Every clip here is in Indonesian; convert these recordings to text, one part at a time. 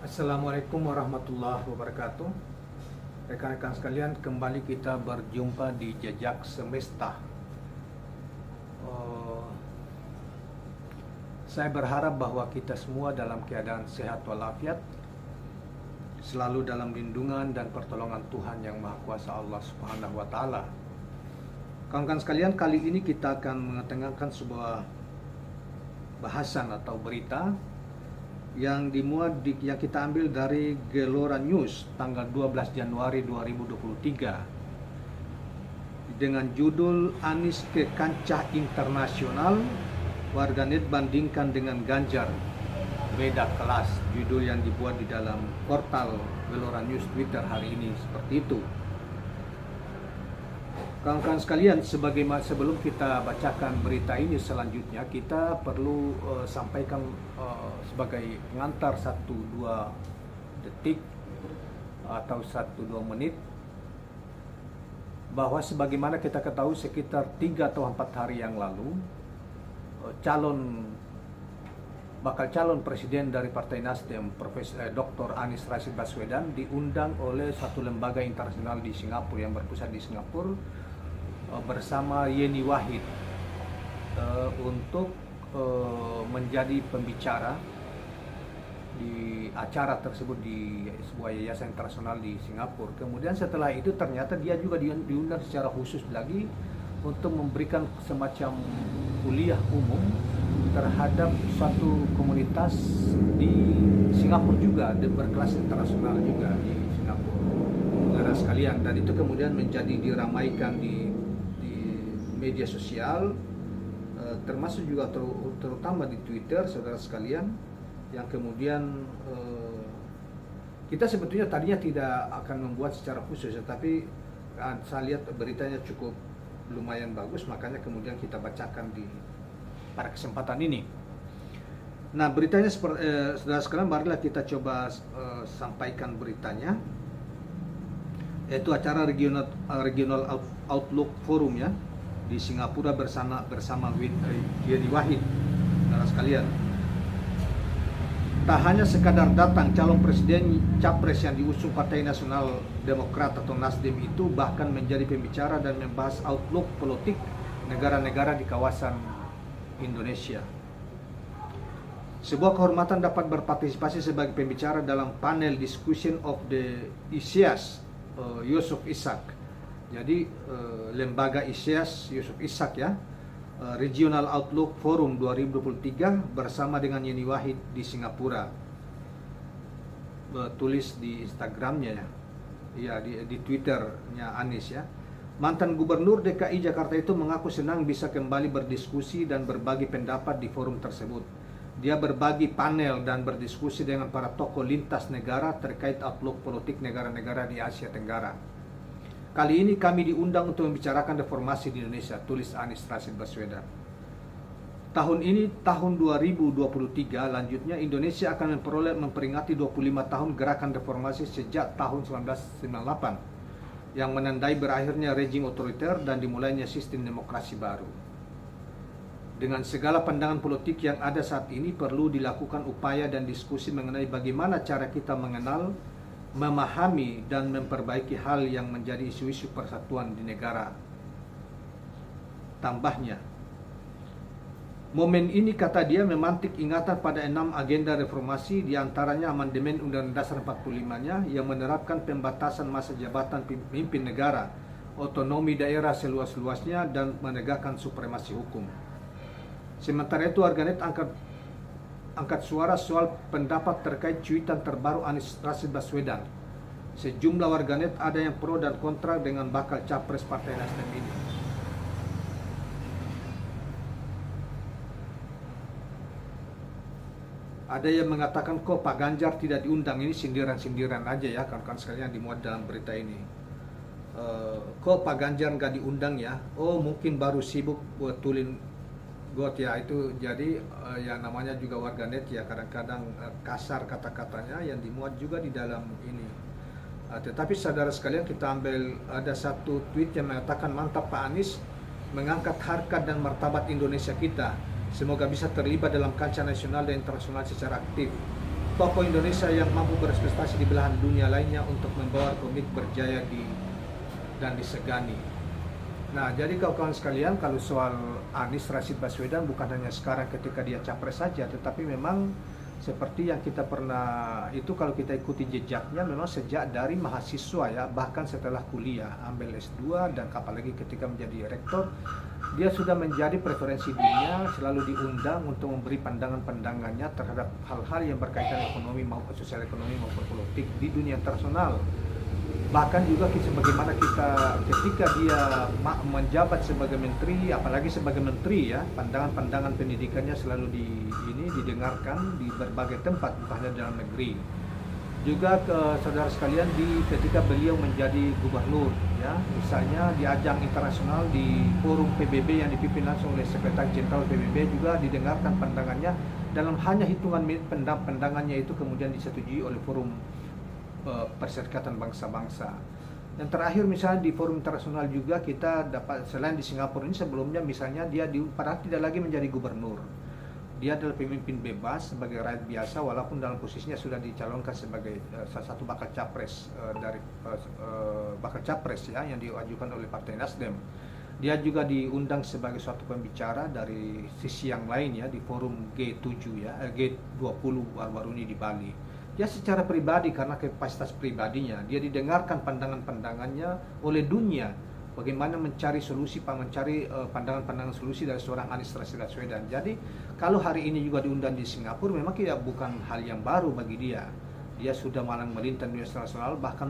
Assalamualaikum warahmatullahi wabarakatuh. Rekan-rekan sekalian, kembali kita berjumpa di Jejak Semesta. Saya berharap bahwa kita semua dalam keadaan sehat walafiat, selalu dalam lindungan dan pertolongan Tuhan Yang Maha Kuasa, Allah Subhanahu wa Ta'ala. Kawan-kawan sekalian, kali ini kita akan mengetengahkan sebuah bahasan atau berita yang yang kita ambil dari Gelora News tanggal 12 Januari 2023 dengan judul Anies ke kancah internasional, warganet bandingkan dengan Ganjar, beda kelas. Judul yang dibuat di dalam portal Gelora News Twitter hari ini seperti itu. Kawan-kawan sekalian, sebelum kita bacakan berita ini selanjutnya, kita perlu sampaikan sebagai pengantar 1-2 detik atau 1-2 menit bahwa sebagaimana kita ketahui sekitar 3 atau 4 hari yang lalu bakal calon presiden dari Partai Nasdem, Dr. Anies Rashid Baswedan, diundang oleh satu lembaga internasional di Singapura yang berpusat di Singapura bersama Yeni Wahid untuk menjadi pembicara di acara tersebut di sebuah yayasan internasional di Singapura. Kemudian setelah itu ternyata dia juga diundang secara khusus lagi untuk memberikan semacam kuliah umum terhadap suatu komunitas di Singapura juga, berkelas internasional juga di Singapura, saudara sekalian. Dan itu kemudian menjadi diramaikan di media sosial, termasuk juga terutama di Twitter, saudara sekalian, yang kemudian kita sebetulnya tadinya tidak akan membuat secara khusus, tapi saya lihat beritanya cukup lumayan bagus, makanya kemudian kita bacakan pada kesempatan ini. Nah, beritanya saudara sekalian, marilah kita coba sampaikan beritanya, yaitu acara Regional Outlook Forum ya di Singapura bersama Yeni Wahid, saudara sekalian. Tak hanya sekadar datang, calon presiden capres yang diusung Partai Nasional Demokrat atau Nasdem itu bahkan menjadi pembicara dan membahas outlook politik negara-negara di kawasan Indonesia. Sebuah kehormatan dapat berpartisipasi sebagai pembicara dalam panel discussion of the ISIAS Yusof Ishak. Jadi lembaga ISIAS Yusof Ishak ya, Regional Outlook Forum 2023 bersama dengan Yeni Wahid di Singapura. Tulis di Instagramnya ya, di Twitternya Anies ya. Mantan Gubernur DKI Jakarta itu mengaku senang bisa kembali berdiskusi dan berbagi pendapat di forum tersebut. Dia berbagi panel dan berdiskusi dengan para tokoh lintas negara terkait outlook politik negara-negara di Asia Tenggara. Kali ini kami diundang untuk membicarakan reformasi di Indonesia, tulis Anies Rashid Baswedan. Tahun ini, tahun 2023, lanjutnya Indonesia akan memperingati 25 tahun gerakan reformasi sejak tahun 1998 yang menandai berakhirnya rejim otoriter dan dimulainya sistem demokrasi baru. Dengan segala pandangan politik yang ada saat ini, perlu dilakukan upaya dan diskusi mengenai bagaimana cara kita mengenal, memahami dan memperbaiki hal yang menjadi isu-isu persatuan di negara. Tambahnya, momen ini, kata dia, memantik ingatan pada 6 agenda reformasi, diantaranya amandemen Undang-Undang Dasar 45-nya yang menerapkan pembatasan masa jabatan pemimpin negara, otonomi daerah seluas-luasnya, dan menegakkan supremasi hukum. Sementara itu, warganet angkat suara soal pendapat terkait cuitan terbaru Anies Rashid Baswedan. Sejumlah warganet ada yang pro dan kontra dengan bakal capres Partai Nasdem ini. Ada yang mengatakan kok Pak Ganjar tidak diundang, ini sindiran-sindiran aja ya kawan-kawan sekalian dimuat dalam berita ini. Kok Pak Ganjar nggak diundang ya? Oh, mungkin baru sibuk buat tulin got ya, itu jadi yang namanya juga warganet ya, kadang-kadang kasar kata-katanya yang dimuat juga di dalam ini. Tetapi saudara sekalian, kita ambil ada satu tweet yang mengatakan, mantap Pak Anies mengangkat harkat dan martabat Indonesia kita, semoga bisa terlibat dalam kancah nasional dan internasional secara aktif. tokoh Indonesia yang mampu berprestasi di belahan dunia lainnya untuk membawa komik berjaya dan disegani. Nah, jadi kawan-kawan sekalian, kalau soal Anies Rashid Baswedan bukan hanya sekarang ketika dia capres saja, tetapi memang seperti yang kita pernah itu, kalau kita ikuti jejaknya, memang sejak dari mahasiswa ya, bahkan setelah kuliah ambil S2 dan apalagi ketika menjadi rektor, dia sudah menjadi preferensi dunia, selalu diundang untuk memberi pandangan-pandangannya terhadap hal-hal yang berkaitan ekonomi maupun sosial ekonomi maupun politik di dunia internasional. Bahkan juga sebagaimana kita ketika dia menjabat sebagai menteri, apalagi sebagai menteri ya, pandangan-pandangan pendidikannya selalu didengarkan di berbagai tempat, bukan hanya dalam negeri. Juga ke saudara sekalian, ketika beliau menjadi gubernur ya, misalnya di ajang internasional di forum PBB yang dipimpin langsung oleh Sekretaris Jenderal PBB, juga didengarkan pandangannya, dalam hanya hitungan menit pandangannya itu kemudian disetujui oleh forum Perserikatan Bangsa-Bangsa. Yang terakhir misalnya di forum internasional juga kita dapat, selain di Singapura ini sebelumnya misalnya dia padahal tidak lagi menjadi gubernur, dia adalah pemimpin bebas sebagai rakyat biasa, walaupun dalam posisinya sudah dicalonkan sebagai salah satu bakal capres bakal capres ya, yang diajukan oleh Partai Nasdem. Dia juga diundang sebagai suatu pembicara dari sisi yang lain ya, di forum G7 ya, G20 baru-baru ini di Bali. Dia secara pribadi, karena kapasitas pribadinya, dia didengarkan pandangan-pandangannya oleh dunia, bagaimana mencari solusi, pandangan-pandangan solusi dari seorang Anies Rashid Baswedan. Jadi kalau hari ini juga diundang di Singapura, memang bukan hal yang baru bagi dia. Dia sudah malang melintang dunia internasional, bahkan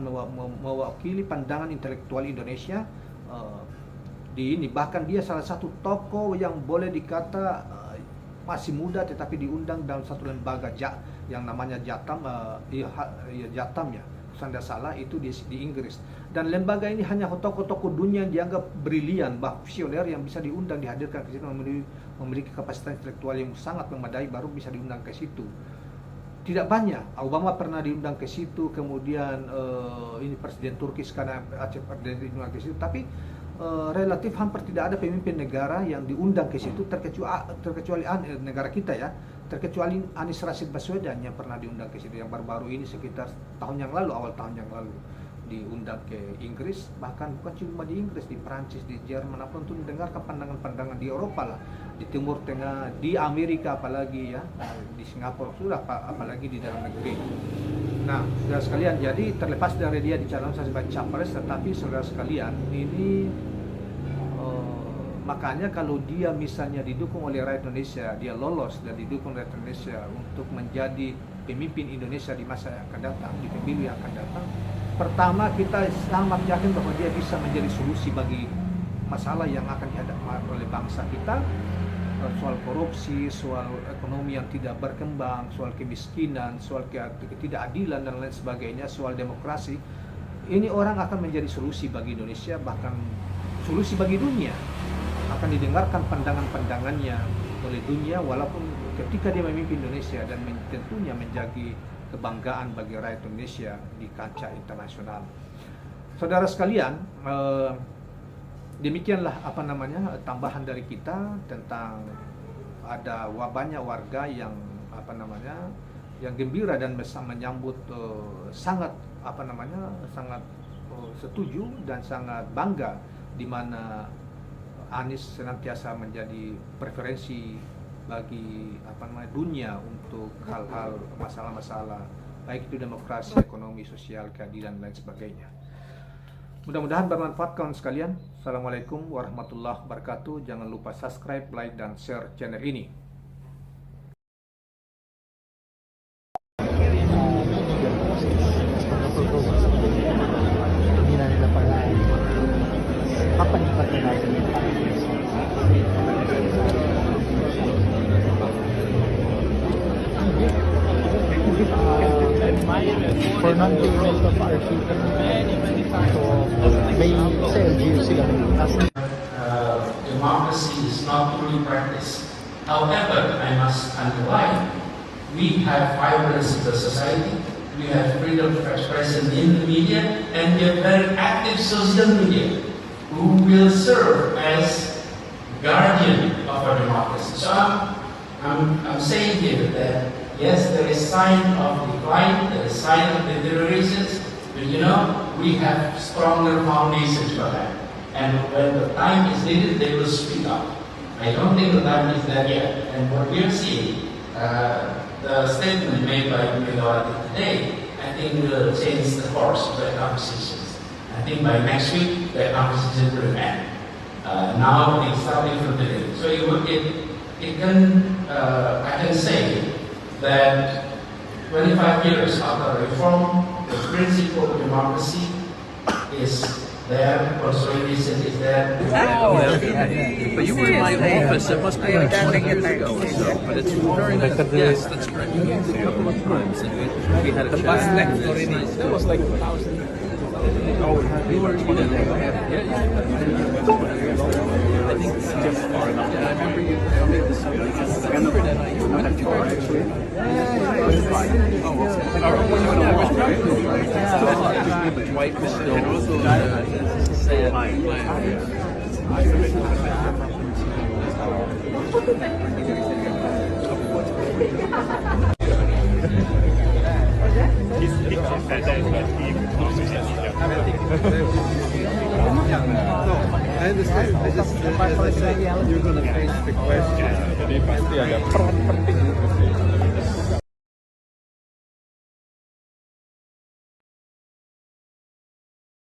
mewakili pandangan intelektual Indonesia bahkan dia salah satu tokoh yang boleh dikata masih muda tetapi diundang dalam satu lembaga yang namanya Jatam ya, kalau tidak salah itu di Inggris. Dan lembaga ini hanya tokoh-tokoh dunia yang dianggap brilian, visioner yang bisa diundang, dihadirkan ke situ, memiliki kapasitas intelektual yang sangat memadai, baru bisa diundang ke situ. Tidak banyak. Obama pernah diundang ke situ, kemudian ini Presiden Turki sekarang diundang ke situ, tapi relatif hampir tidak ada pemimpin negara yang diundang ke situ, terkecuali negara kita ya, terkecuali Anies Rashid Baswedan yang pernah diundang ke situ, yang baru-baru ini sekitar awal tahun yang lalu diundang ke Inggris, bahkan bukan cuma di Inggris, di Prancis, di Jerman, apa untuk mendengarkan pandangan-pandangan di Eropa lah, di Timur Tengah, di Amerika apalagi ya, di Singapura sudah, apalagi di dalam negeri. Nah, saudara sekalian, jadi terlepas dari dia dicalonkan sebagai capres, tetapi saudara sekalian ini makanya kalau dia misalnya didukung oleh rakyat Indonesia, dia lolos dan didukung rakyat Indonesia untuk menjadi pemimpin Indonesia di masa yang akan datang, di pemilu yang akan datang, pertama kita sangat yakin bahwa dia bisa menjadi solusi bagi masalah yang akan dihadapi oleh bangsa kita, soal korupsi, soal ekonomi yang tidak berkembang, soal kemiskinan, soal ketidakadilan dan lain sebagainya, soal demokrasi. Ini orang akan menjadi solusi bagi Indonesia, bahkan solusi bagi dunia. Akan didengarkan pandangan-pandangannya oleh dunia, walaupun ketika dia memimpin Indonesia, dan tentunya menjadi kebanggaan bagi rakyat Indonesia di kancah internasional. Saudara sekalian, demikianlah tambahan dari kita tentang ada banyak warga yang yang gembira dan bisa menyambut sangat setuju dan sangat bangga di mana Anies senantiasa menjadi preferensi bagi dunia untuk hal-hal masalah-masalah baik itu demokrasi, ekonomi, sosial, keadilan dan lain sebagainya. Mudah-mudahan bermanfaat kawan sekalian. Assalamualaikum warahmatullahi wabarakatuh. Jangan lupa subscribe, like, dan share channel ini. For non-payment of our people. So, may sa LGU sila democracy is not truly practiced. However, I must underline, we have vibrance in the society, we have freedom of expression in the media, and we have very active social media who will serve as guardian of our democracy. So I'm saying here that yes, there is sign of decline, there is sign of deterioration, but we have stronger foundations for that. And when the time is needed, they will speak up. I don't think the time is there yet. And what we are seeing, the statement made by Megawati today, I think will change the course of the conversations. I think by next week, the conversation will end. Now it's starting from today. So I can say that 25 years after reform, the principle of democracy is there, consolidation is there. But you were in my office, it must be like 20 years ago or so. But it's very nice. Yes, that's correct. A couple of times. And we had a chat. That was like 1,000. Oh, you were there. I think it's just far enough. Yeah, I remember you made this up. I remember that you went to car actually. The wife is still I understand. I just, as I said, you're going to face the question.